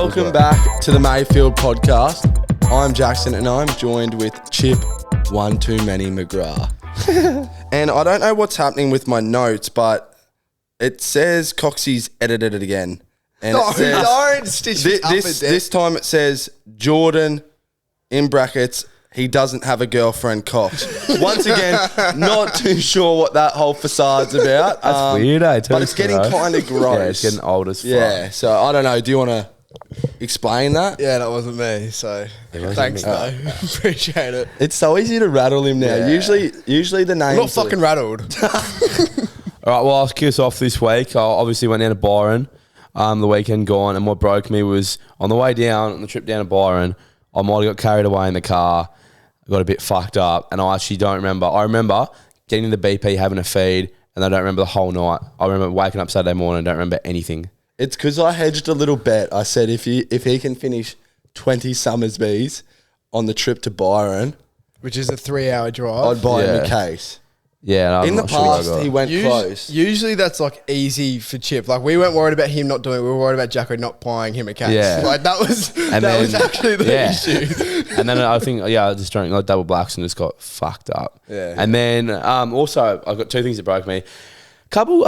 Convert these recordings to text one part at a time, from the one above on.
Welcome back to the Mayfield podcast. I'm Jackson and I'm joined with Chip One Too Many McGrath. And I don't know what's happening with my notes, but it says Coxie's edited it again. And No, it says, don't stitch me up and down. this time it says Jordan, in brackets, he doesn't have a girlfriend, Cox. Once again, not too sure what that whole facade's about. That's weird, eh? But it's getting kind of gross. Yeah, it's getting old as fuck. Yeah, so I don't know. Do you want to explain that? Yeah, that wasn't me. So thanks, though. Appreciate it. It's so easy to rattle him now. Yeah. Usually the names. I'm not fucking rattled. All right, well, I'll kick us off this week. I obviously went down to Byron the weekend gone, and what broke me was on the way down, on the trip down to Byron, I might have got carried away in the car, got a bit fucked up, and I actually don't remember. I remember getting to the BP, having a feed, and I don't remember the whole night. I remember waking up Saturday morning and don't remember anything. It's because I hedged a little bet. I said if he can finish 20 Summersbys on the trip to Byron, Which is a 3-hour drive. I'd buy him Yeah. a case. Yeah, no, In the past, he went close. Usually that's like easy for Chip. Like we weren't worried about him not doing it. We were worried about Jacko not buying him a case. Yeah. Like that was actually the issue. And then I think, I just drank like double blacks and just got fucked up. Yeah. And then also, I've got two things that broke me. Couple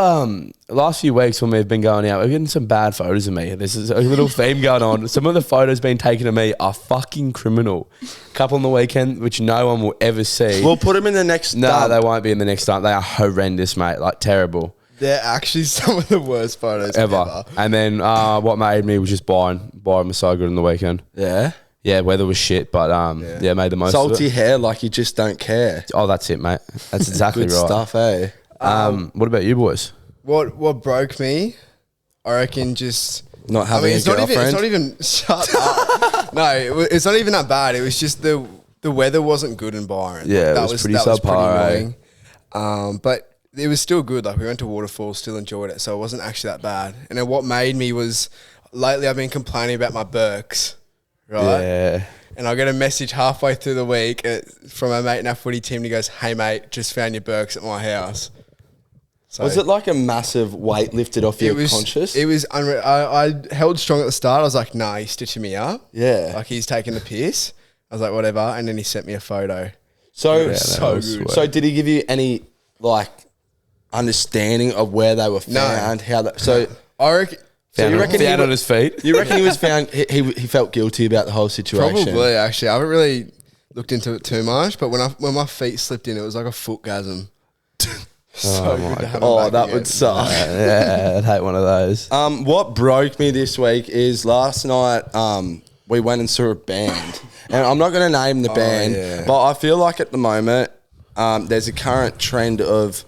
last few weeks when we've been going out, we're getting some bad photos of me. This is a little theme going on. Some of the photos being taken of me are fucking criminal. Couple on the weekend, which no one will ever see. We'll put him in the next. No, dump. they won't be in the next time. They are horrendous, mate. Like terrible They're actually some of the worst photos ever. And then what made me was just Byron was so good on the weekend. Yeah. Yeah, weather was shit, but yeah, made the most of Salty it. hair, like you just don't care. Oh, that's it, mate. That's exactly Good right. stuff, eh? What about you boys? What broke me, I reckon, just Not having it's a not girlfriend. even. It's not even. Shut up. No, it's not even that bad. It was just the weather wasn't good in Byron. Yeah, Like, it was pretty subpar, annoying. But it was still good. Like we went to Waterfall, still enjoyed it, so it wasn't actually that bad. And then what made me was lately I've been complaining about my Burks, right? Yeah. And I get a message halfway through the week from a mate in our footy team. And he goes, "Hey mate, just found your Burks at my house." So Was it like a massive weight lifted off your conscious? It was unreal. I held strong at the start. I was like, nah, he's stitching me up. Yeah. Like he's taking the piss. I was like, whatever. And then he sent me a photo. So, so was good. sweet. So did he give you any like understanding of where they were found? How that? So I reckon. So you reckon he found wa- on his feet? you reckon he was found? He felt guilty about the whole situation. Probably, actually. I haven't really looked into it too much, but when my feet slipped in, it was like a footgasm. So good to have him Oh, back that again. would suck. Yeah, I'd hate one of those. What broke me this week is last night we went and saw a band. And I'm not going to name the band, yeah. but I feel like at the moment there's a current trend of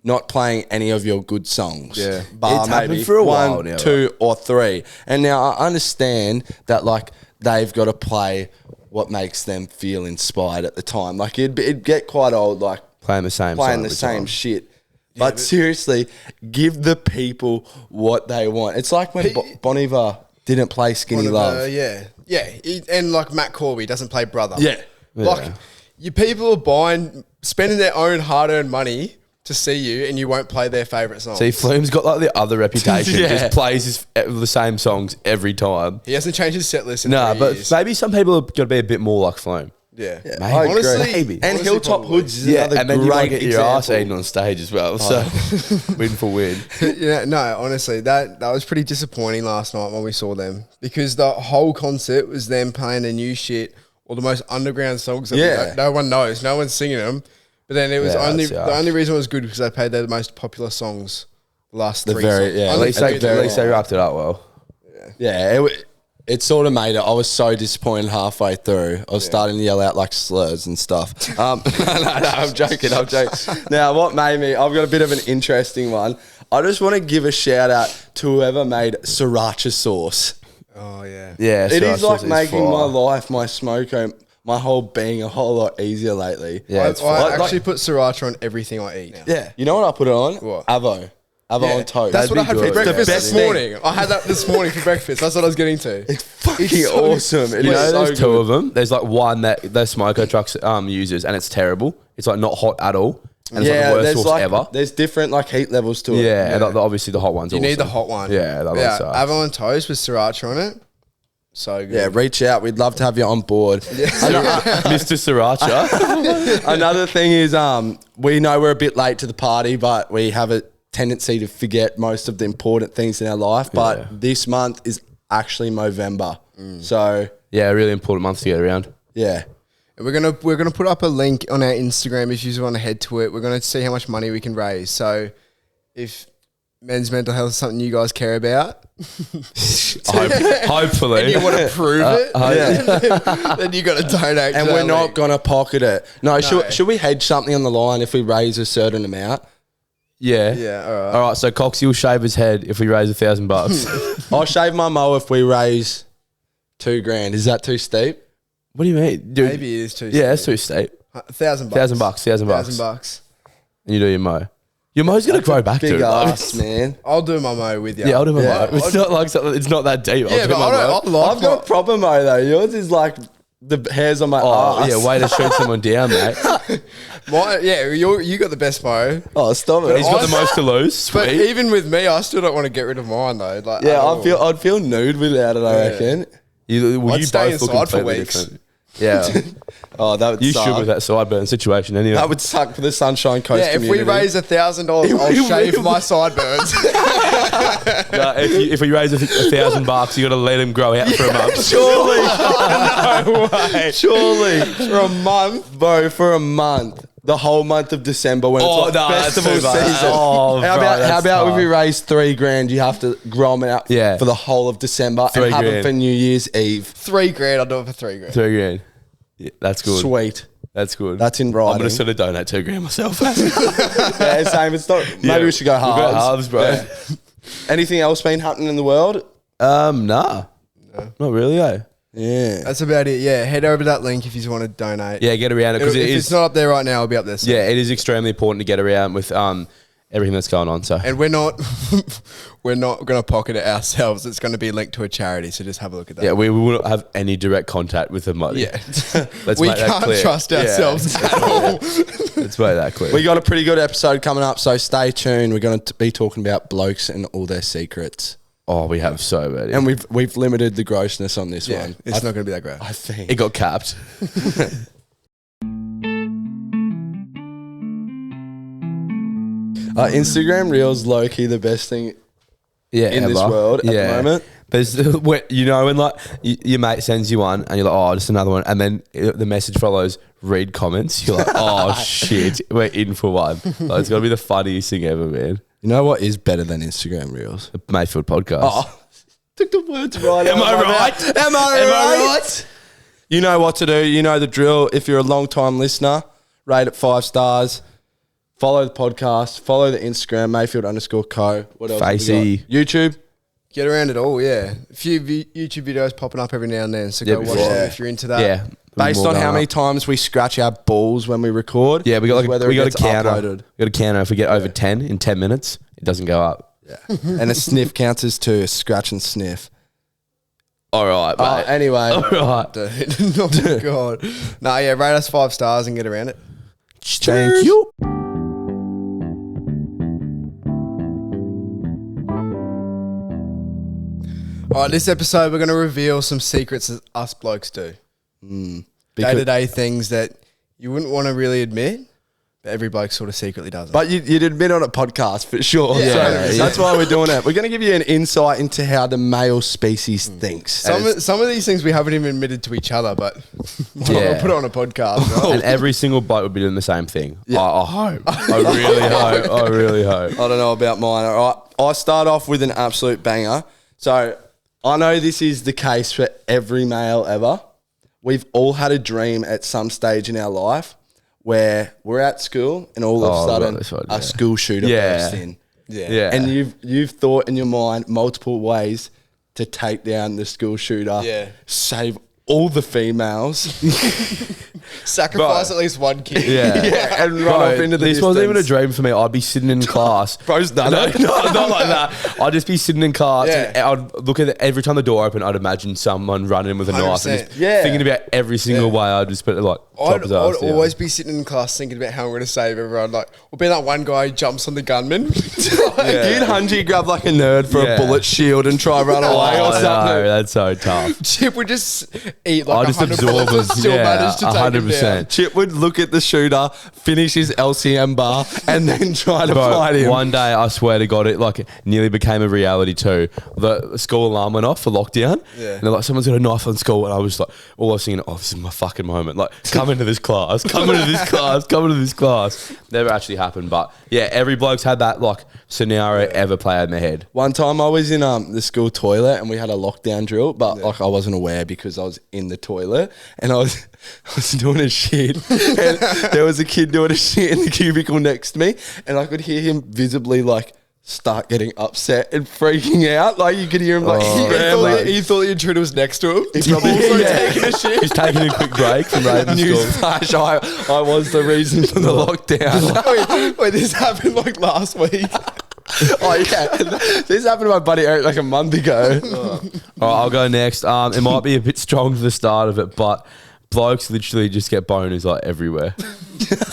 not playing any of your good songs. Yeah. Bar It's happened maybe for a one, while now, 2 or 3. And now I understand that like they've got to play what makes them feel inspired at the time. Like it'd get quite old like Playing the same playing song the every same time. shit. But seriously, give the people what they want. It's like when Bon Iver didn't play Skinny Love. Yeah. And like Matt Corby doesn't play Brother. Yeah. Like you people are spending their own hard-earned money to see you, and you won't play their favourite song. See, Flume's got like the other reputation. Yeah. Just plays the same songs every time. He hasn't changed his set list in No, 3 but years. maybe some people have got to be a bit more like Flume. Yeah. Maybe. I agree. Honestly, And honestly, Hilltop probably. Hoods is Yeah, another and then you might great get your ass example. eaten on stage as well. So win for win. Yeah, no, honestly, that was pretty disappointing last night when we saw them, because the whole concert was them playing their new shit or the most underground songs that no one knows, no one's singing them. But then it was Yeah, only that's the harsh. only reason it was good because they played their most popular songs, the last The 3 very- songs. yeah, At Only least, three they wrapped it up well. Yeah, it sort of made it. I was so disappointed halfway through. I was starting to yell out like slurs and stuff. No, I'm joking. Now, what made me, I've got a bit of an interesting one. I just want to give a shout out to whoever made sriracha sauce. Oh yeah. Yeah, It is like making my fire. life, my smoko, my whole being a whole lot easier lately. Yeah, it's I fine. actually put siracha on everything I eat now. Yeah. You know what I put it on? What? Avo on toast. That's what I That'd had be for good. breakfast The best this thing. morning. I had that this morning for breakfast. That's what I was getting to. It's fucking It's so- awesome. It You is know, so there's two good. of them. There's like one that the Smoko trucks uses, and it's terrible. It's like not hot at all, and it's like the worst there's sauce ever. There's different like heat levels to it. Yeah, and obviously the hot ones. You need the awesome. hot one. Yeah, that one's Avon toast with sriracha on it. So good. Yeah, reach out. We'd love to have you on board. Mr. Sriracha. Another thing is, we know we're a bit late to the party, but we have a tendency to forget most of the important things in our life. But this month is actually Movember. So Yeah, a really important month to get around. yeah. We're gonna put up a link on our Instagram if you want to head to it. We're gonna see how much money we can raise. So if men's mental health is something you guys care about, Hopefully. and you want to prove it, then you got to donate. And to we're that not link. going to pocket it. No, should we hedge something on the line if we raise a certain amount? Yeah. Yeah, all right. All right, so Coxie will shave his head if we raise $1,000. I'll shave my mo if we raise $2,000. Is that too steep? What do you mean? Dude, Maybe it is too. yeah, it's too steep. $1,000. $1,000. And you do your mo. Your mo's going to grow back, Big dude. ass, man. I'll do my mo with you. Yeah, I'll do my Yeah. mo. It's not like something, it's not that deep. Yeah, but I like I've got a proper mo though. Yours is like the hairs on my Oh, ass. yeah, way to shoot someone down, mate. you got the best mo. Oh, stop it. He's got the most to lose. But Sweet. even with me, I still don't want to get rid of mine though. Like, Yeah, at all. I'd feel nude without it, I reckon. I'd You stay both look inside for completely weeks. different. Yeah. Oh, that would You suck. should with that sideburn situation anyway. That would suck for the Sunshine Coast Yeah, if community. we raise $1,000, I'll shave my sideburns. If we raise $1,000, you got to let him grow out for a month. Surely. No way. Surely. For a month, bro, for a month. The whole month of December when it's like that's festival too bad. season. Oh, how bro, about that's if we tough. raise $3,000, you have to grow them out for the whole of December and have them $3,000. for New Year's Eve. $3,000, I'll do it for $3,000. $3,000. Yeah, that's good. Sweet. That's good. That's in I'm writing. going to sort of donate $2,000 myself. Yeah, same. It's not. Maybe we should go halves. We'll go halves, bro. Yeah. Anything else been happening in the world? Nah. Not really, eh? Yeah. That's about it. Yeah, head over to that link if you want to donate. Yeah, get around it because If it's not up there right now, it'll be up there soon. Yeah, it is extremely important to get around with everything that's going on. So And we're not going to pocket it ourselves. It's going to be linked to a charity, so just have a look at that. yeah, we will not have any direct contact with the money. Yeah. Let's We make that can't clear. trust Yeah. ourselves at all. Let's make that clear. We got a pretty good episode coming up, so stay tuned. We're going to be talking about blokes and all their secrets. Oh, we have so many. And we've limited the grossness on this one. It's not going to be that great. I think. It got capped. Instagram Reels low-key the best thing Yeah, in this world at the moment. There's, when like your mate sends you one and you're like, oh, just another one. And then the message follows, read comments. You're like, oh, shit, we're in for one. Like, it's got to be the funniest thing ever, man. You know what is better than Instagram Reels? The Mayfield podcast. Oh, took the words right out Am I of my right? mouth. Am I right? You know what to do. You know the drill. If you're a long-time listener, rate it 5 stars. Follow the podcast. Follow the Instagram, Mayfield_co. What else? have we got? YouTube. Get around it all, yeah. A few YouTube videos popping up every now and then, so go watch before- them if you're into that. Yeah. Based on how many times we scratch our balls when we record. Yeah, we got is whether we it got a gets counter. uploaded. We got a counter. If we get over 10 in 10 minutes, it doesn't go up. Yeah. And a sniff counts as 2. Scratch and sniff. All right, mate. Anyway. All right. Dude. Oh my God. No, yeah, rate us 5 stars and get around it. Thank you. All right, this episode we're going to reveal some secrets that us blokes do. Day-to-day things that you wouldn't want to really admit, but every bloke sort of secretly does it. But you'd admit on a podcast for sure. Yeah, So that's why we're doing it. We're going to give you an insight into how the male species thinks. some of these things we haven't even admitted to each other, but we'll put it on a podcast. Right? And every single bloke would be doing the same thing. I hope. I really hope. I really hope. I don't know about mine. All right. I'll start off with an absolute banger. So I know this is the case for every male ever. We've all had a dream at some stage in our life where we're at school and all of a sudden a school shooter bursts in. Yeah. And you've thought in your mind multiple ways to take down the school shooter, Yeah. save all the females. Sacrifice at least one kid. Yeah. And run off into the This distance. wasn't even a dream for me. I'd be sitting in class. Bro's done No, it. not like that. I'd just be sitting in class Yeah. and I'd look at it every time the door opened. I'd imagine someone running in with a knife and 100%. just Yeah. thinking about every single way. I'd just put it like top I'd his ass down. always be sitting in class thinking about how I'm going to save everyone. Like, we'll be that one guy who jumps on the gunman. You'd Hungy grab like a nerd for Yeah. a bullet shield and try run away or Oh, something. no, that's so tough. Chip would just eat I like just 100 absorb bullets them. and still Yeah, manage to take him down. 100%. Chip would look at the shooter, finish his LCM bar, and then try to Bro, fight him. one day, I swear to God, it like nearly became a reality too. The school alarm went off for lockdown. Yeah. And they're like, someone's got a knife on school. And I was like, all I was thinking, oh, this is my fucking moment. Like, come into this class, come into this class, come into this class. Never actually happened. But yeah, every bloke's had that like scenario ever play out in their head. One time I was in the school toilet and we had a lockdown drill, but like I wasn't aware because I was in the toilet and I was doing a shit and there was a kid doing a shit in the cubicle next to me and I could hear him visibly like start getting upset and freaking out. Like you could hear him like scrambling. He thought the intruder was next to him. He probably taking a shit. He's taking a quick break from Raven school. Newsflash, I was the reason for the lockdown. Wait, this happened like last week. Oh yeah, this happened to my buddy Eric like a month ago. All right, I'll go next. It might be a bit strong for the start of it, but blokes literally just get boners like everywhere.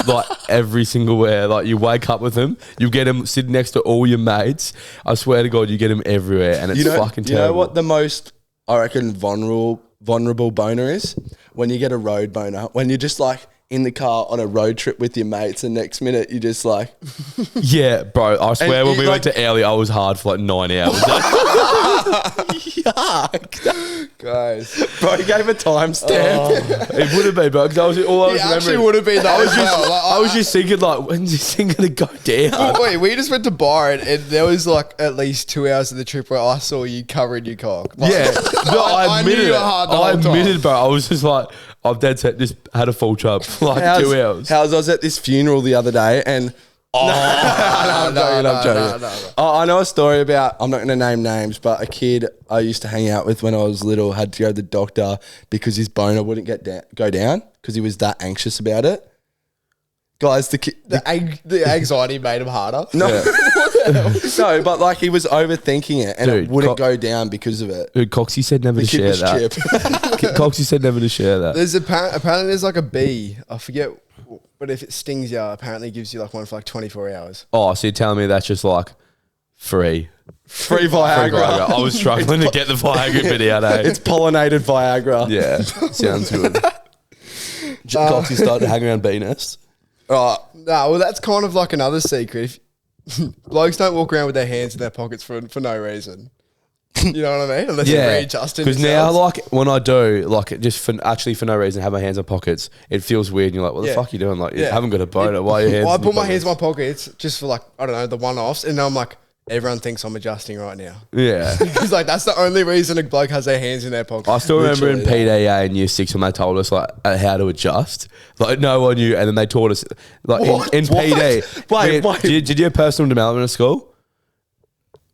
Like every single where. Like you wake up with them, you get them sitting next to all your mates. I swear to God, you get them everywhere, and it's fucking terrible. You know what the most, I reckon, vulnerable boner is? When you get a road boner. When you're just like in the car on a road trip with your mates and next minute you just like... Yeah, bro, I swear And when you, we went like- to Early, I was hard for like 9 hours. Yuck. Guys. Bro, you gave a timestamp. It would have been, bro, because I was all I was It actually remembering. would have been that as well. Like, I was just thinking, like, when's this thing gonna go down? Wait, we just went to Byron and there was like at least 2 hours of the trip where I saw you covering your cock. Like, Yeah, but I knew admitted you it. were hard the I whole time. admitted, bro. I was just like, I've dead set. Just had a full chub for like 2 hours. How's I was at this funeral the other day and... I'm joking. I know a story about, I'm not going to name names, but a kid I used to hang out with when I was little had to go to the doctor because his boner wouldn't go down because he was that anxious about it. Guys, The anxiety made him harder. No, no, but like he was overthinking it and Dude, it wouldn't go down because of it. Dude, Coxie said never The to kid share was that. Chip. Coxie said never to share that. There's apparently there's like a bee. I forget, but if it stings you, apparently it gives you like one for like 24 hours. Oh, so you're telling me that's just like free? Free Viagra. I was struggling to get the Viagra bit out. It's pollinated Viagra. Yeah, sounds good. Coxie started hanging around bee nests. Right. No, well that's kind of like another secret. Blokes don't walk around with their hands in their pockets for no reason. You know what I mean? Unless they're readjusting. because now, like when I do, like just for no reason, have my hands in pockets, it feels weird. And you're like, what the fuck are you doing? Like you haven't got a boner. Why are your hands? Well, I in your put my hands in pockets? my pockets just for like, I don't know, the one-offs. And now I'm like, everyone thinks I'm adjusting right now. Yeah. Because like that's the only reason a bloke has their hands in their pockets. I still remember in Literally, PDA in year 6 when they told us like how to adjust. Like no one knew, and then they taught us like in What? PD. Wait. Did you have personal development at school?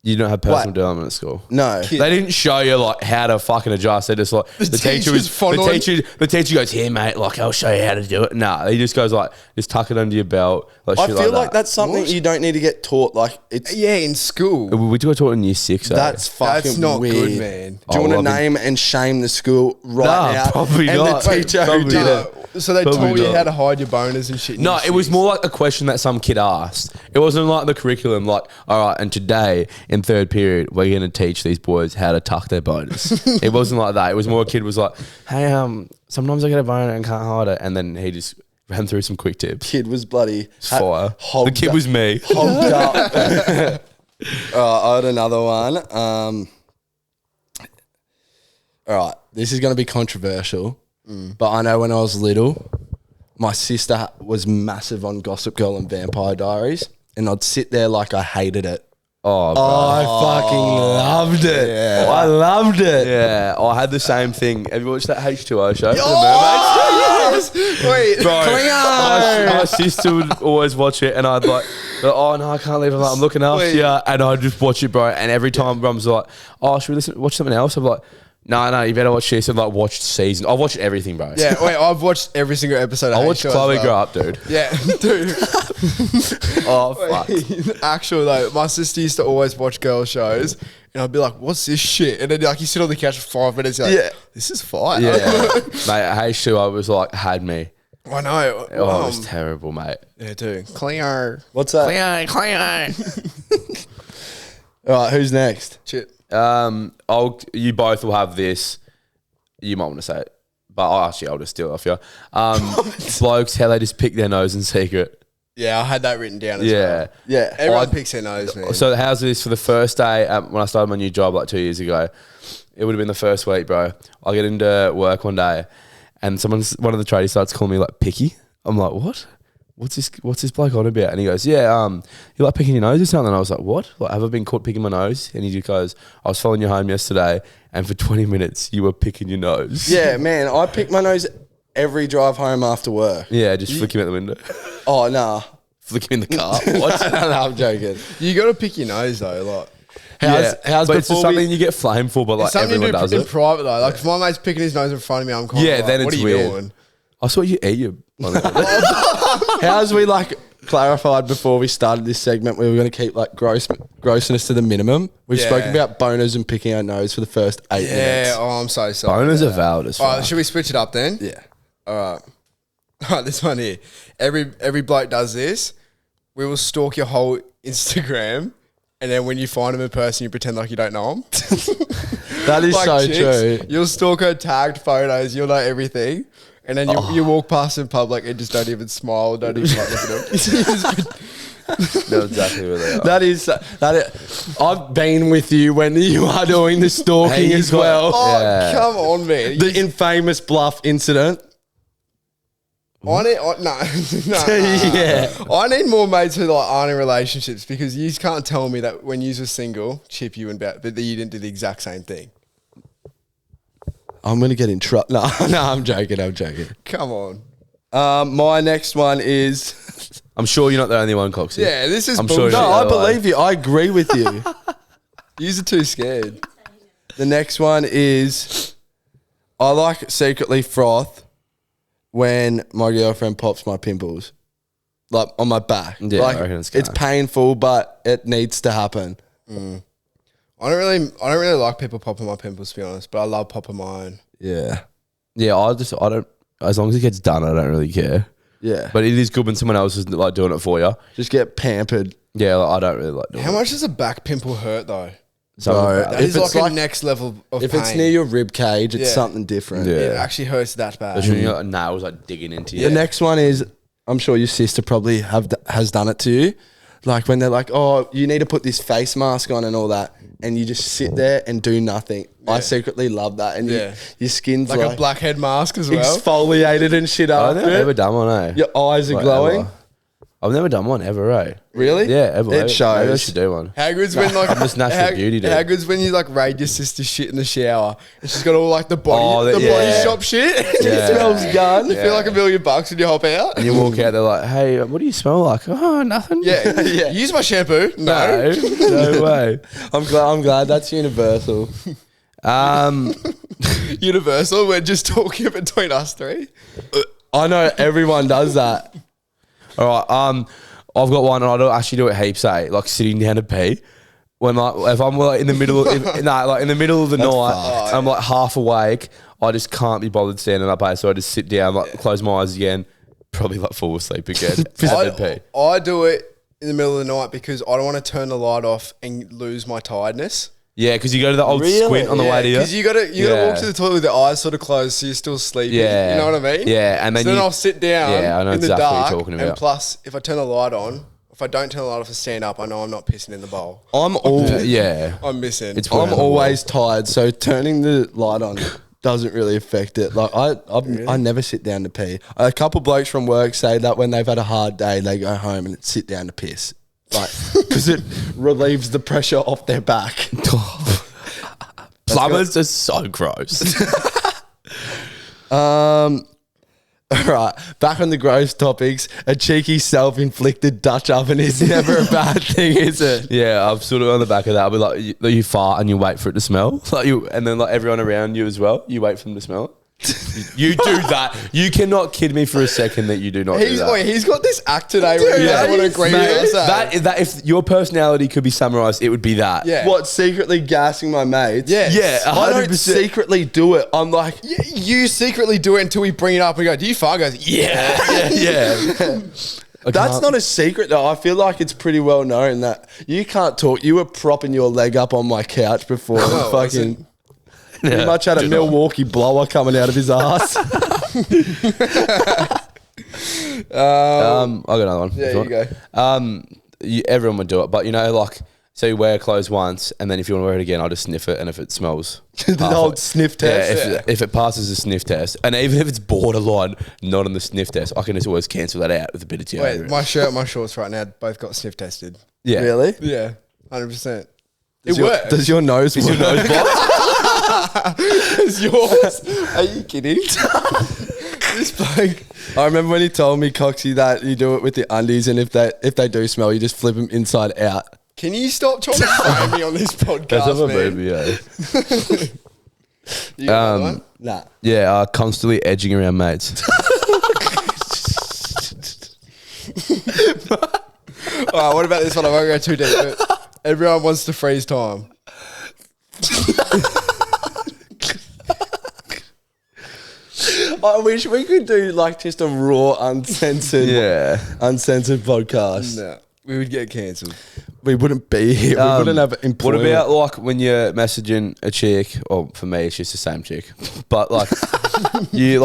You don't have personal development at school. No. They didn't show you like how to fucking adjust. They just like the teacher teacher's funneling. the teacher goes, here mate, like I'll show you how to do it. Nah, he just goes like, just tuck it under your belt. Like I shit feel like like that's something you don't need to get taught. Like it's Yeah, in school. We got taught in year 6. that's fucking That's not weird. good, man. Do Oh, you want well, to I've been- name and shame the school right Nah, now? probably and not. the teacher who Probably did not. it. So they Probably told you not. how to hide your boners and shit. in No, year it was six. more like a question that some kid asked. It wasn't like the curriculum, like, all right, and today in third period, we're going to teach these boys how to tuck their boners. It wasn't like that. It was more a kid was like, hey, sometimes I get a boner and can't hide it. And then he just ran through some quick tips. Kid was bloody Fire. The hogged kid up- was me. hogged up. I had another one. All right, this is going to be controversial, but I know when I was little, my sister was massive on Gossip Girl and Vampire Diaries, and I'd sit there like I hated it. Oh, bro. I fucking loved it. Yeah. I loved it. Yeah, I had the same thing. Have you watched that H2O show? Yes! Wait, Bro, my sister would always watch it, and I'd like, oh no, I can't leave. I'm looking after Wait. you, and I'd just watch it, bro. And every time Rum's like, oh, should we watch something else? I'm like, No, you better watch this and like watch season. I've watched everything, bro. Yeah, wait, I've watched every single episode. I watched Chloe grow up, dude. Yeah, dude. Oh fuck. Actual though, my sister used to always watch girl shows, and I'd be like, "What's this shit?" And then like you sit on the couch for 5 minutes, you're like, Yeah. this is fine. Yeah, mate. Hey, Sue, I was like had me. I know. Oh, it was terrible, mate. Yeah, dude. Clear. What's that? Clear. All right, who's next? Shit. You both will have this. You might want to say it, but I'll just steal it off you. Blokes, how they just pick their nose in secret. Yeah, I had that written down as Yeah. well. Yeah. Everyone picks their nose, man. So how's this for the first day when I started my new job like 2 years ago? It would have been the first week, bro. I get into work one day, and one of the tradies starts calling me like picky. I'm like, what? What's this bloke on about? And he goes, yeah, you like picking your nose or something? And I was like, what? Like, have I been caught picking my nose? And he just goes, I was following you home yesterday, and for 20 minutes you were picking your nose. Yeah, man, I pick my nose every drive home after work. Yeah, just flick him out the window. Oh, nah. Flick him in the car. What? No, I'm joking. You got to pick your nose though, like. How's but it's just before something we- you get flamed for, but like Something everyone you do does in it. private though. Like if my mate's picking his nose in front of me, I'm kind of Yeah, like, then what it's are you weird. doing? I saw you eat your. How's we like clarified before we started this segment we were going to keep like grossness to the minimum. We've Yeah. spoken about boners and picking our nose for the first 8 Yeah, minutes. oh, I'm so sorry. Boners are valid as All fuck. right, should we switch it up then? Yeah. All right. All right, this one here. Every bloke does this. We will stalk your whole Instagram, and then when you find them in person, you pretend like you don't know them. That is so true. You'll stalk her tagged photos. You'll know everything. And then you walk past in public and just don't even smile, don't even like look at them. Know exactly where they are. That is. I've been with you when you are doing the stalking Hey, as you've got- well. Oh, Yeah. come on, man. The infamous bluff incident. No. Yeah. I need more mates who like aren't in relationships because you can't tell me that when you were single, chip you and about, but that you didn't do the exact same thing. I'm gonna get in trouble. No, I'm joking. Come on. My next one is. I'm sure you're not the only one, Coxie. Yeah, this is I'm sure bullshit. you're No, not I the other believe you. I agree with you. Yous are too scared. The next one is. I like secretly froth when my girlfriend pops my pimples, like on my back. Yeah, like, I reckon it's it's kinda- painful, but it needs to happen. I don't really like people popping my pimples to be honest, but I love popping mine. Yeah, Yeah, I don't. As long as it gets done, I don't really care. yeah. But it is good when someone else is like doing it for you. Just get pampered. Yeah, like, I don't really like doing How it. much does a back pimple hurt though? So Bro, That If is it's like, like- a next level of If pain. it's near your rib cage, it's Yeah. something different. Yeah. It actually hurts that bad. Especially when your nails like digging into you. The next one is, I'm sure your sister probably has done it to you. Like when they're like, oh, you need to put this face mask on and all that. And you just sit there and do nothing. I secretly love that. And Yeah. your skin's Like like, a blackhead mask as well. exfoliated and shit I've after never it. done one, eh? Your eyes are Like, glowing. ever. I've never done one ever, eh? Really? Yeah, ever. It Maybe I shows. should do one. How good's when like just natural beauty, dude. How good's when you like raid your sister's shit in the shower and she's got all like the body Oh, the yeah. body shop shit. Yeah. It smells gun. You Yeah. feel like $1 million when you hop out. And you walk out, they're like, hey, what do you smell like? Oh, nothing. Yeah. Yeah. Use my shampoo. No. No way. I'm glad that's universal. Universal. We're just talking between us three. I know everyone does that. All right. I've got one, and I don't actually do it heaps, like sitting down to pee. When like if I'm like in the middle, like in the middle of the night, I'm like half awake. I just can't be bothered standing up, so I just sit down, like close my eyes again, probably like fall asleep again. and then pee. I do it in the middle of the night because I don't want to turn the light off and lose my tiredness. Yeah, because you go to the old Really? squint on the way to you. Because you gotta walk to the toilet with your eyes sort of closed, so you're still sleeping. Yeah. You know what I mean? Yeah, and then so then you- I'll sit down. Yeah, I know in the exactly what dark, you're talking And about. plus, if I turn the light on, if I don't turn the light off and stand up, I know I'm not pissing in the bowl. I'm all Yeah. I'm missing. It's I'm weird. always tired, so turning the light on doesn't really affect it. Like I never sit down to pee. A couple blokes from work say that when they've had a hard day, they go home and sit down to piss, like because it relieves the pressure off their back. Plumbers are so gross. All All right, back on the gross topics. A cheeky self-inflicted Dutch oven is never a bad thing, is it? Yeah, I'm sort of on the back of that. I'll be like, you fart and you wait for it to smell. And then everyone around you as well, you wait for them to smell it. You do that. You cannot kid me for a second that you do not do that. Wait, he's got this act today where he doesn't want to agree with us. That if your personality could be summarised, it would be that. Yeah. What, secretly gassing my mates? Yes. Yeah, I don't 100%. secretly do it. I'm like, You secretly do it until we bring it up and go, do you fart? He goes, yeah. Yeah. that's not a secret though. I feel like it's pretty well known that you can't talk. You were propping your leg up on my couch before. No, Fucking. He much had a Milwaukee blower coming out of his ass. I got another one. Yeah, you go. Everyone would do it, but so you wear clothes once, and then if you want to wear it again, I'll just sniff it, and if it smells, The old sniff test. if it passes the sniff test, and even if it's borderline not on the sniff test, I can just always cancel that out with a bit of deodorant. Wait, my shirt, my shorts right now both got sniff tested. Yeah, Really? Yeah, 100%. Does It works. Does your nose work? It's yours. Are you kidding? This bloke. I remember when he told me, Coxie, that you do it with the undies, and if they do smell, you just flip them inside out. Can you stop trying to frame me on this podcast, that's not a man? movie. Yeah, You got another one? Nah. yeah, constantly edging around mates. All right, what about this one? I won't go too deep. But everyone wants to freeze time. I wish we could do like just a raw, uncensored, uncensored podcast. No, we would get cancelled. We wouldn't be here. We wouldn't have What employment. about like when you're messaging a chick, or for me it's just the same chick, but like you're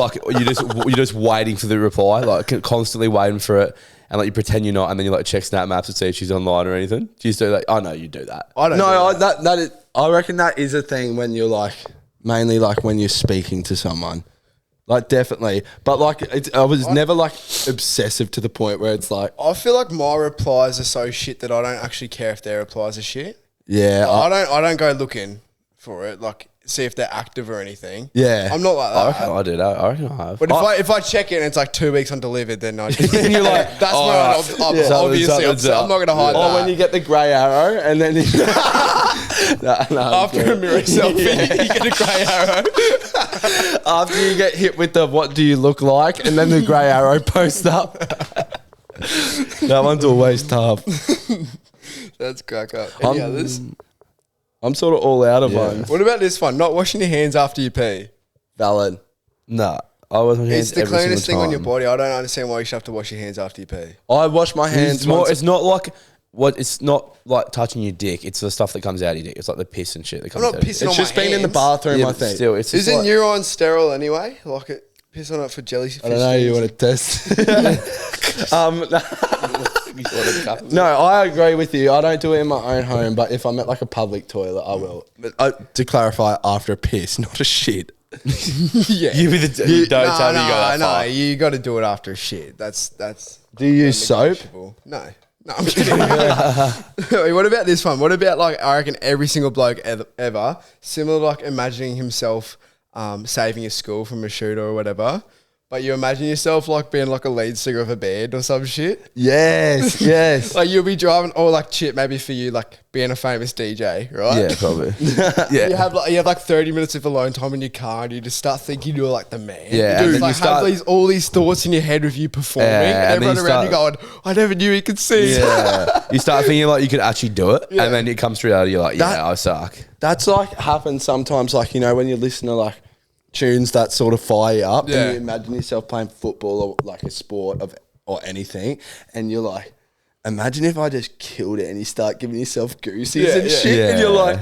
just waiting for the reply, like constantly waiting for it, and like you pretend you're not, and then you like check Snap Maps to see if she's online or anything. Do you do that? I know you do that. I don't. No, do that. that is. I reckon that is a thing when you're like mainly like when you're speaking to someone. Like definitely, but like I was never like obsessive to the point where it's like, I feel like my replies are so shit that I don't actually care if their replies are shit. yeah, I don't go looking for it, like see if they're active or anything. Yeah. I'm not like I that. reckon I do that. I reckon I have. But if I check it and it's like 2 weeks undelivered, then I just, And you're like, that's oh, when I'm yeah. obviously Something's upset. up. I'm not going to hide or that. when you get the grey arrow and then After a mirror selfie, you get a grey arrow. after you get hit with the what do you look like and then the grey arrow posts up. That one's always tough. That's crack up. Any others? I'm sort of all out of one. What about this one? Not washing your hands after you pee. Valid. Nah, I wash my hands It's the every cleanest thing single on your time. body. I don't understand why you should have to wash your hands after you pee. I wash my hands once. It's not like it's not like touching your dick. It's the stuff that comes out of your dick. It's like the piss and shit that I'm comes not out. pissing on It's just my been in the hands. bathroom, I but think. still, it's just Isn't like, urine sterile anyway? Like it, piss on it for jellyfish. I don't know. You want to test? No, I agree with you. I don't do it in my own home, but if I'm at like a public toilet, I will. But to clarify, after a piss, not a shit. Yeah. you be the you don't tell me you go that no, far. you got to do it after a shit. That's. Do you use soap? No, I'm kidding. Wait, what about this one? What about like I reckon every single bloke ever similar to like imagining himself saving a school from a shooter or whatever. But you imagine yourself like being like a lead singer of a band or some shit. Yes, yes. Like you'll be driving, or like shit, maybe for you, like being a famous DJ, right? Yeah, probably. Yeah. You have like 30 minutes of alone time in your car, and you just start thinking you're like the man. Yeah, Dude, and then like you start- have all these thoughts in your head with you performing, Yeah, and and then everyone you around you going, "I never knew he could sing." Yeah. You start thinking like you could actually do it, Yeah. and then it comes to reality. You're like, yeah, That- I suck. That's like happens sometimes, like, you know, when you listen to like tunes that sort of fire you up Yeah. and you imagine yourself playing football or like a sport or anything, and you're like, imagine if I just killed it, and you start giving yourself goosies and shit, and you're Yeah. like,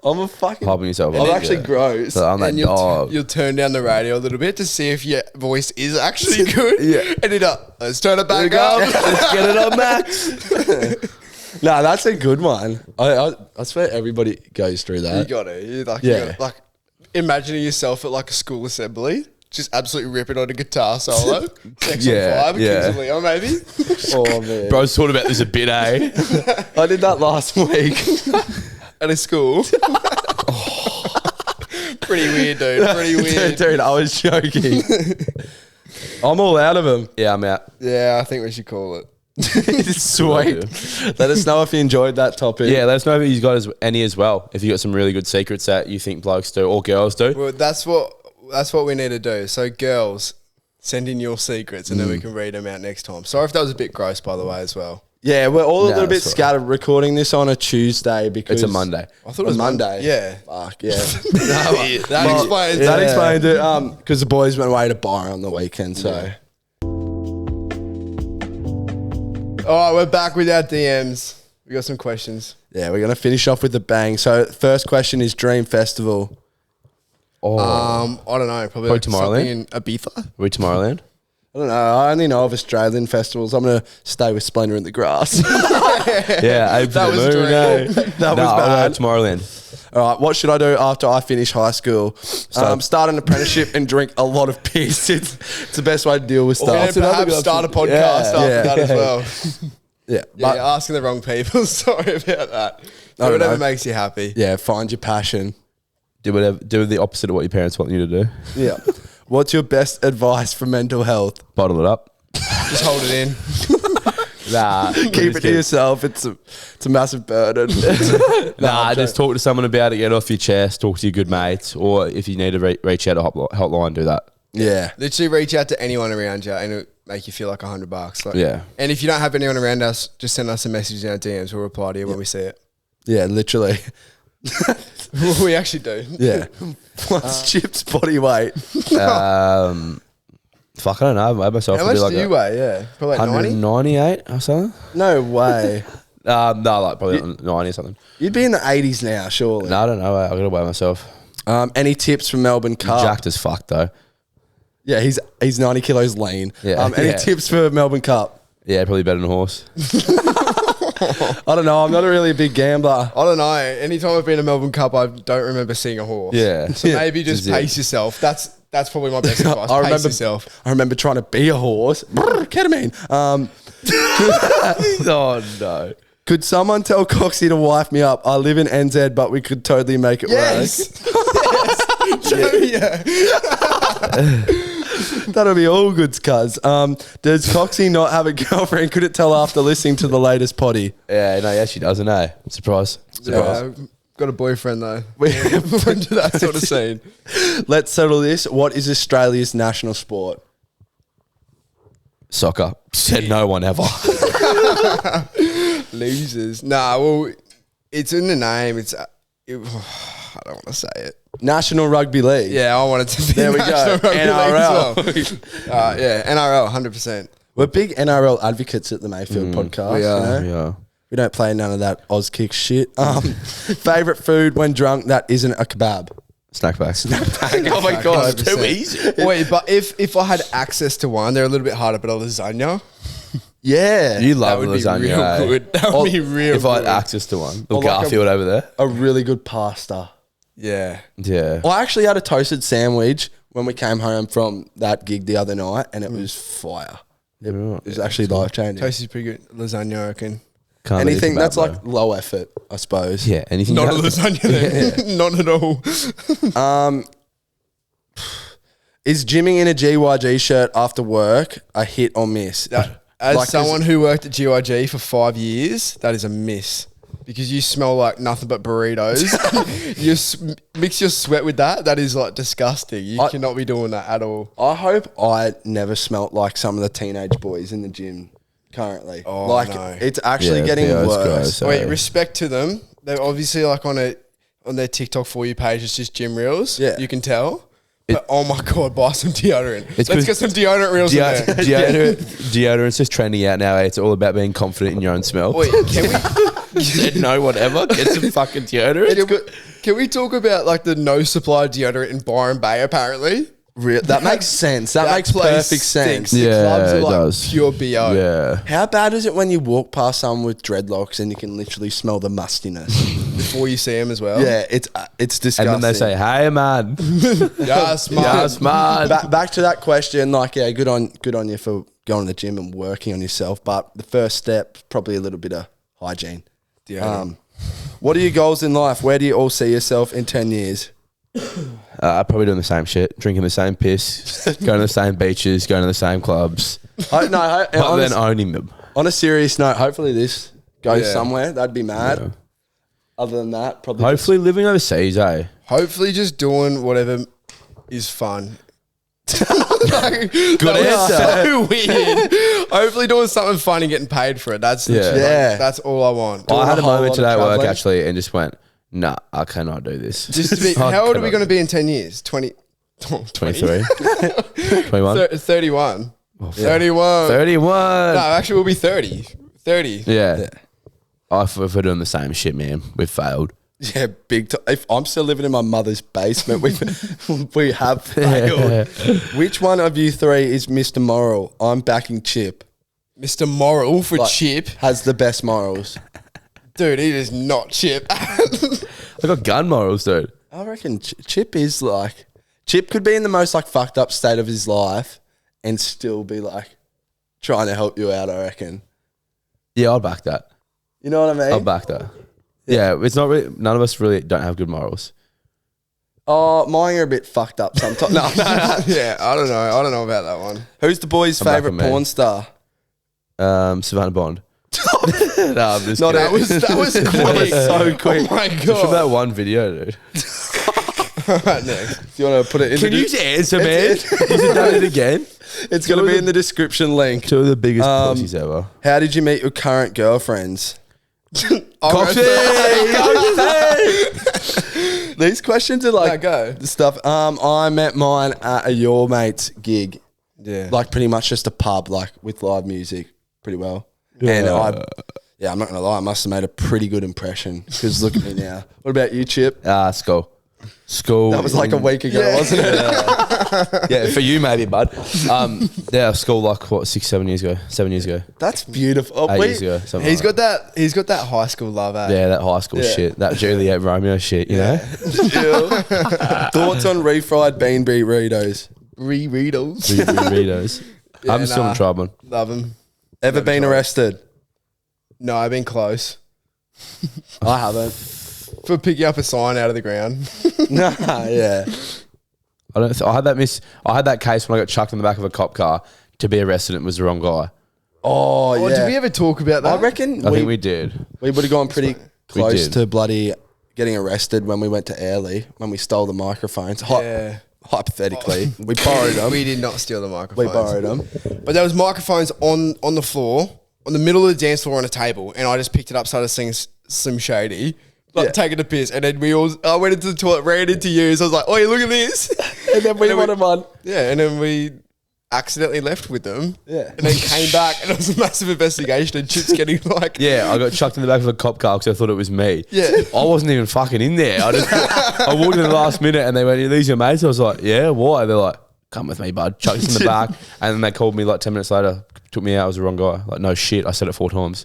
I'm a fucking, Popping yourself I'm up, actually yeah. gross. So I'm that And dog. you'll turn down the radio a little bit to see if your voice is actually good. Yeah. And it up. Let's turn it back Go. up. Let's get it on max. No, that's a good one. I swear everybody goes through You that. got it. You Yeah. gotta, like imagining yourself at like a school assembly, just absolutely ripping on a guitar solo. Sex Yeah, on Fire, yeah. Kings of Leon, maybe. Oh man, Bro's thought about this a bit, eh? I did that last week. At a school. Pretty weird, dude. Pretty weird. Dude, I was joking. I'm all out of them. Yeah, I'm out. Yeah, I think we should call it. Sweet. Let us know if you enjoyed that topic. Yeah, let us know if you got any as well. If you got some really good secrets that you think blokes do or girls do. Well, that's what we need to do. So girls, send in your secrets and then we can read them out next time. Sorry if that was a bit gross, by the way, as well. Yeah, we're all a little bit that's all right. scattered recording this on a Tuesday because It's a Monday. I thought it was Monday. Yeah. Fuck yeah. That explains That it. explained it. Because the boys went away to bar on the weekend. So All right, we're back with our DMs. We got some questions. yeah, we're gonna finish off with a bang. So first question is Dream Festival. Oh, I don't know. Probably like Tomorrowland? something in Ibiza. are we Tomorrowland? I don't know. I only know of Australian festivals. I'm gonna stay with Splendor in the Grass. Yeah, That was Dream. That was bad. Tomorrowland. All right, what should I do after I finish high school? Start an apprenticeship and drink a lot of piss. It's the best way to deal with And stuff. perhaps start a podcast Yeah. after that as well. Yeah, Yeah, but you're asking the wrong people. Sorry about that. don't Whatever know. makes you happy. yeah, find your passion. Do the opposite of what your parents want you to do. Yeah. What's your best advice for mental health? Bottle it up. Just hold it in. Nah, Keep it to yourself. It's a massive burden. Nah, just talk to someone about it. Get it off your chest. Talk to your good mates, or if you need to reach out a hotline, do that. Yeah. Literally reach out to anyone around you and it'll make you feel like $100. Like, Yeah. And if you don't have anyone around us, just send us a message in our DMs. We'll reply to you when we see it. Yeah, literally. We actually do. Yeah. What's Chip's body weight? Fuck, I don't know. I made myself How much like do you weigh? Yeah. Probably like 90? 198 or something. No way. No, like probably 90 or something. You'd be in the 80s now, surely. No, I don't know. I gotta weigh myself. Any tips from Melbourne Cup? Jacked as fuck though. Yeah, he's 90 kilos lean. Yeah. Any Yeah. tips for Melbourne Cup? Yeah, probably better than a horse. I don't know. I'm not really a big gambler. I don't know. Anytime I've been to Melbourne Cup, I don't remember seeing a horse. Yeah. So maybe just This is it. pace yourself. That's probably my best advice. I Pace remember yourself. I remember trying to be a horse. Ketamine. Oh no. Could someone tell Coxie to wife me up? I live in NZ, but we could totally make it Yes. Yeah. work. That'll be all goods, cuz. Does Coxie not have a girlfriend? Could it tell after listening to the latest potty? Yeah, no, yeah, she doesn't. Eh? Surprise. Yeah, got a boyfriend though. We're into that sort of scene. Let's settle this. What is Australia's national sport? Soccer. Said no one ever. Losers. Nah, well, it's in the name. I don't want to say it. National Rugby League. Yeah, I want it to be There we National go. Rugby League NRL. as well. Yeah, NRL, 100%. We're big NRL advocates at the Mayfield podcast. we are. You know? Yeah. We don't play none of that Oz kick shit. Favorite food when drunk that isn't a kebab? Snack back. Oh my god, 100%. too easy. Wait, but if I had access to one, they're a little bit harder, but a lasagna, Yeah, You love that would be lasagna. real eh? good. That would be real If I had good. access to one. Or Little like Garfield over there. a really good pasta. Yeah. Yeah. I actually had a toasted sandwich when we came home from that gig the other night, and it was fire. It was actually life changing. Toast is pretty good. Lasagna, I reckon. Can't eat Anything kebab, that's though. like low effort, I suppose. Yeah, anything. Not a that- lasagna then. Not at all. Is gymming in a GYG shirt after work a hit or miss? As Like, someone who worked at GYG for 5 years, that is a miss. Because you smell like nothing but burritos. You mix your sweat with that. That is like disgusting. You cannot be doing that at all. I hope I never smelt like some of the teenage boys in the gym currently. Oh, like no. it's actually Yeah, getting PO's worse. gross. So- Wait, respect to them. They're obviously like on their TikTok For You page, it's just gym reels. Yeah. You can tell. But oh my God, buy some deodorant. It's Let's get some deodorant reels in there. Deodorant's just trending out now. Eh? It's all about being confident in your own smell. Wait, can Said no one ever. Get some fucking deodorant. can we talk about like the no supply deodorant in Byron Bay apparently? That makes sense. That makes place perfect sense. stinks. The Yeah, clubs are it like does. pure BO. Yeah. How bad is it when you walk past someone with dreadlocks and you can literally smell the mustiness? Before you see them as well. Yeah, it's disgusting. And then they say, "Hey, man." Yes, man. Yes, man. back to that question. Like, yeah, good on you for going to the gym and working on yourself. But the first step, probably a little bit of hygiene. Deodorant. What are your goals in life? Where do you all see yourself in 10 years? Probably doing the same shit, drinking the same piss, going to the same beaches, going to the same clubs, But then owning them. On a serious note, hopefully this goes somewhere. That'd be mad. Yeah. Other than that, probably Hopefully living overseas, eh? Hopefully just doing whatever is fun. Good answer. So weird. Hopefully doing something fun and getting paid for it. That's the Yeah. shit. Yeah. That's all I want. I had a a whole moment lot today of at work travelling. actually and just went, nah, I cannot do this. Just to be, I how old are we cannot. going to be in 10 years? 20, 23? 21? 31. Oh, 31. 31. No, actually we'll be 30. 30. Yeah. If we're doing the same shit, man, we've failed. Yeah, big time. If I'm still living in my mother's basement, we have failed. Which one of you three is Mr. Moral? I'm backing Chip. Mr. Moral for Like, Chip. has the best morals. Dude, he is not Chip. I got gun morals, dude. I reckon Chip is like... Chip could be in the most like fucked up state of his life and still be like trying to help you out, I reckon. Yeah, I'll back that. You know what I mean? I'll back that. Yeah, it's not really, none of us really don't have good morals. Oh, mine are a bit fucked up sometimes. No. Yeah, I don't know. I don't know about that one. Who's the boys' I'm back favourite with me. porn star? Savannah Bond. No, I'm just Not kidding. That was quick. That was so quick. Oh my Just from god. that one video, dude. Right, next. Do you want to put it in Can the... you just answer, man? Is it done it again? It's going to be in the description link. Two of the biggest pussies ever. How did you meet your current girlfriends? These questions are like go. the stuff. I met mine at a Your Mates gig. Yeah. Like pretty much just a pub, like with live music, pretty well. And I'm not gonna lie, I must have made a pretty good impression. Because look at me now. What about you, Chip? School. School. That was like a week ago, wasn't it? Yeah, for you maybe, bud. Yeah, school like what, 7 years ago. That's beautiful. 8 years ago. Something He's like got that. He's got that high school love. Yeah, that high school shit. That Juliet Romeo shit, you know? Thoughts on refried bean burritos? Re-readles. Burritos. I haven't still tried one. Love him. Ever been arrested? No, I've been close. I haven't. For picking up a sign out of the ground. Nah, yeah. I had that case when I got chucked in the back of a cop car to be arrested and it was the wrong guy. Oh, Oh, yeah. did we ever talk about that? I reckon I think we did. we would have gone pretty close did. to bloody getting arrested when we went to Airlie, when we stole the microphones. Yeah. Hypothetically, we borrowed them. We did not steal the We microphones. borrowed them. But there was microphones on the floor, on the middle of the dance floor on a table, and I just picked it up, started singing Slim Shady, like Yeah. taking a piss, and then I went into the toilet, ran into you, so I was like, "Oh, look at this!" And then we wanted one. Yeah, and then we accidentally left with them. Yeah. and then came back, and it was a massive investigation, and Chip's getting like, Yeah, I got chucked in the back of a cop car because I thought it was me. Yeah. I wasn't even fucking in there. I walked in the last minute and they went, "Are these your mates?" I was like, "Yeah, why?" They're like, "Come with me, bud." Chucked us in the back. And then they called me like 10 minutes later, took me out. I was the wrong guy. Like, no shit. I said it 4 times.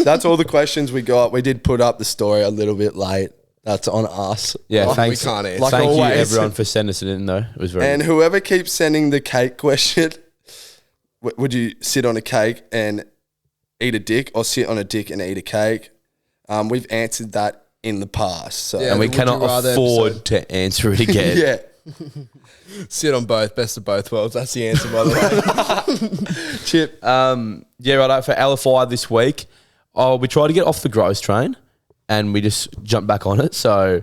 That's all the questions we got. We did put up the story a little bit late. That's on us. Yeah, Oh, thanks. we can't answer. Like Thank you always. everyone for sending us it in though. It was very And whoever keeps sending the cake question, would you sit on a cake and eat a dick, or sit on a dick and eat a cake? We've answered that in the past. So Yeah. and we Would cannot you rather afford episode? to answer it again. yeah. sit on both, best of both worlds. That's the answer, by the way. Chip. Yeah, right. For LFI this week, we tried to get off the gross train and we just jumped back on it. So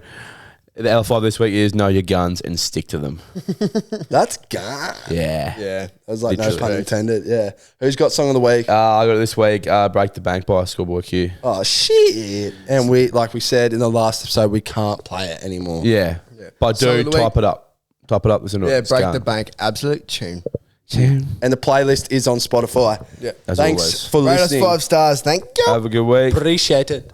the LFI this week is know your guns and stick to them. That's gone. Yeah. Yeah. That was like Literally. no pun intended. Yeah. Who's got song of the week? I got it this week, Break the Bank by Schoolboy Q. Oh shit! And we, like we said in the last episode, we can't play it anymore. Yeah. But Song do of the type it up. Type it up. Listen to it. Yeah, It's break going. the bank. Absolute tune. And the playlist is on Spotify. Yeah. As Thanks always. for Rate us listening. 5 stars. Thank you. Have a good week. Appreciate it.